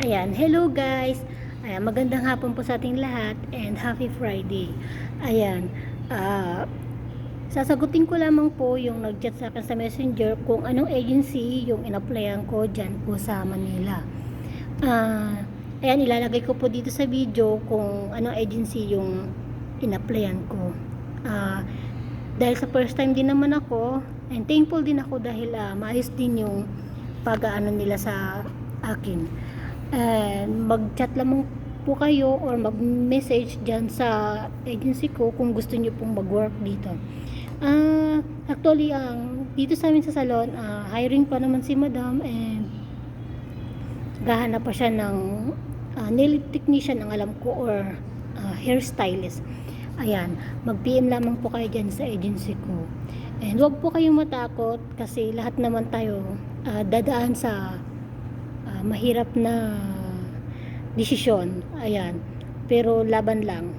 Ayan, hello guys. Ayan, magandang hapon po sa ating lahat and happy Friday. Ayan, ah, sasagutin ko lamang po yung nag-chat sa akin sa Messenger kung anong agency yung in-applyan ko dyan po sa Manila. Ayan, ilalagay ko po dito sa video kung anong agency yung in-applyan ko. Dahil sa first time din naman ako, and thankful din ako dahil maayos din yung pag-aano nila sa akin. And mag-chat lamang po kayo or mag-message dyan sa agency ko kung gusto nyo pong mag-work dito. Actually, dito sa amin sa salon, hiring pa naman si madam and gahanap pa siya ng nail technician ang alam ko or hairstylist. Ayan, mag-PM lamang po kayo dyan sa agency ko. And huwag po kayong matakot kasi lahat naman tayo dadaan sa mahirap na desisyon. Ayan. Pero laban lang.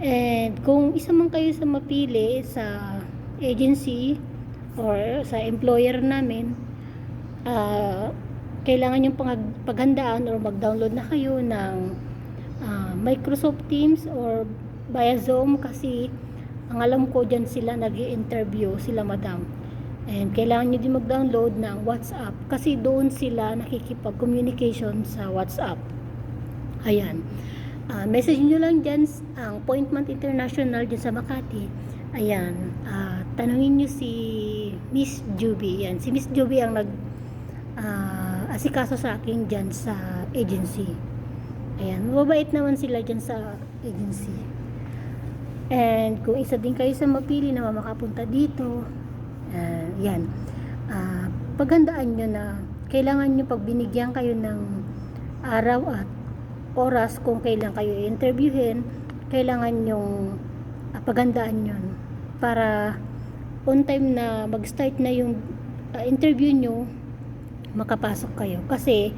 And kung isa man kayo sa mapili sa agency or sa employer namin, kailangan yung paghandaan or mag-download na kayo ng Microsoft Teams or via Zoom kasi ang alam ko dyan sila nag-i-interview sila madam. And kailangan nyo din mag-download ng WhatsApp kasi doon sila nakikipag-communication sa WhatsApp. Ayan. Message nyo lang dyan ang Appointment International dyan sa Makati. Ayan. Tanungin nyo si Miss Juby. Ayan. Si Miss Juby ang asikaso sa akin dyan sa agency. Ayan. Mababait naman sila dyan sa agency. And kung isa din kayo sa mapili na makapunta dito, yan. Paghandaan nyo na kailangan nyo pag binigyan kayo ng araw at oras kung kailan kayo i-interviewin, kailangan nyong paghandaan yun para on time na mag-start na yung interview nyo, makapasok kayo. Kasi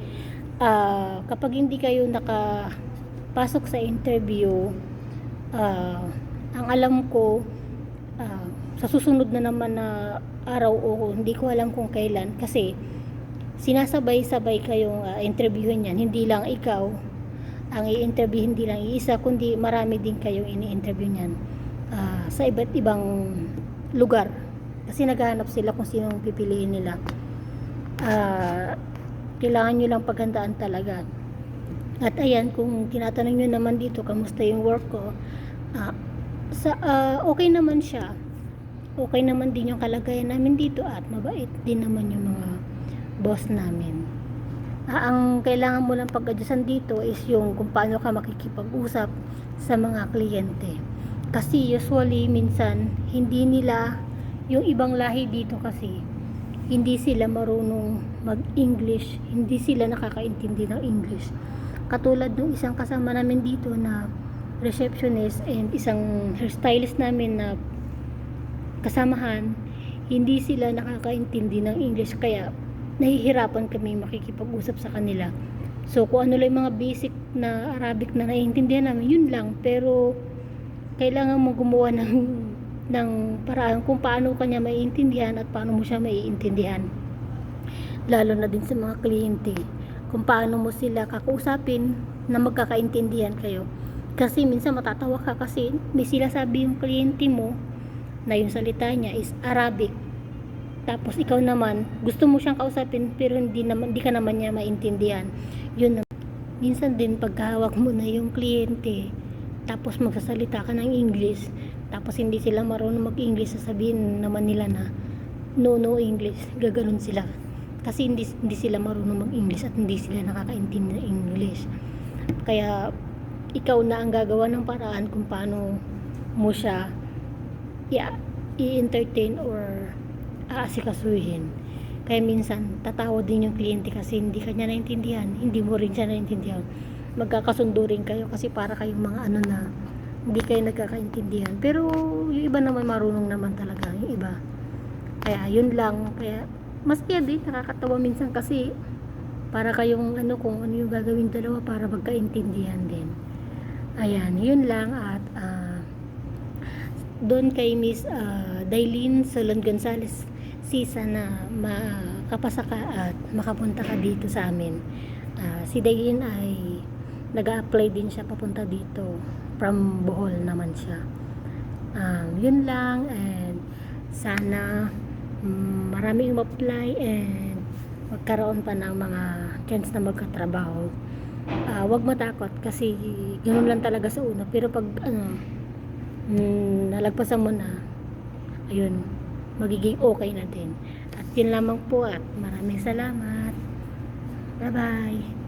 kapag hindi kayo nakapasok sa interview, ang alam ko sa susunod na naman na araw o hindi ko alam kung kailan kasi sinasabay-sabay kayong interviewin yan. Hindi lang ikaw ang i-interview, hindi lang iisa kundi marami din kayong ini-interview niyan sa iba't ibang lugar kasi naghahanap sila kung sinong pipiliin nila. Kailangan nyo lang paghandaan talaga. At ayan, kung tinatanong nyo naman dito kamusta yung work ko, okay naman siya. Okay naman din yung kalagayan namin dito at mabait din naman yung mga boss namin. Ang kailangan mo lang pag-adjusan dito is yung kung paano ka makikipag-usap sa mga kliyente. Kasi usually minsan hindi nila yung ibang lahi dito kasi hindi sila marunong mag-English, hindi sila nakakaintindi ng English. Katulad ng isang kasama namin dito na receptionist and isang hairstylist namin na kasamahan, hindi sila nakakaintindi ng English kaya nahihirapan kami makikipag-usap sa kanila. So kung ano lang mga basic na Arabic na naiintindihan namin, yun lang. Pero kailangan mo gumawa ng paraan kung paano kanya maiintindihan at paano mo siya maiintindihan. Lalo na din sa mga kliyente. Kung paano mo sila kakausapin na magkakaintindihan kayo. Kasi minsan matatawa ka kasi may sila sabi yung kliyente mo na yung salita niya is Arabic. Tapos ikaw naman, gusto mo siyang kausapin pero hindi ka naman niya maintindihan. Yun naman. Minsan din pagkahawak mo na yung kliyente, tapos magsasalita ka ng English, tapos hindi sila marunong mag-English, sasabihin naman nila na no English. Gaganon sila. Kasi hindi sila marunong mag-English at hindi sila nakakaintindi ng English. Kaya ikaw na ang gagawa ng paraan kung paano mo siya i-entertain or aasikasuhin. Kaya minsan tatawa din yung kliyente kasi hindi kanya naintindihan, hindi mo rin siya naintindihan. Magkakasundo rin kayo kasi para kayong mga na hindi kayo nagkakaintindihan. Pero yung iba naman marunong naman talaga, yung iba. Kaya yun lang. Kaya masaya din, nakakatawa minsan kasi para kayong kung ano yung gagawin dalawa para magkaintindihan din. Ayan, yun lang. At doon kay Miss Dailin Solon Gonzales Sisa na makapasa ka at makapunta ka dito sa amin. Si Dayin ay nag-a-apply din siya papunta dito. From Bohol naman siya. Yun lang, and sana marami apply and magkaroon pa ng mga chance na magkatrabaho. Wag matakot kasi ganoon lang talaga sa una, pero pag nalagpasan mo na, ayun, magiging okay na din. At yun lamang po, at maraming salamat. Bye bye.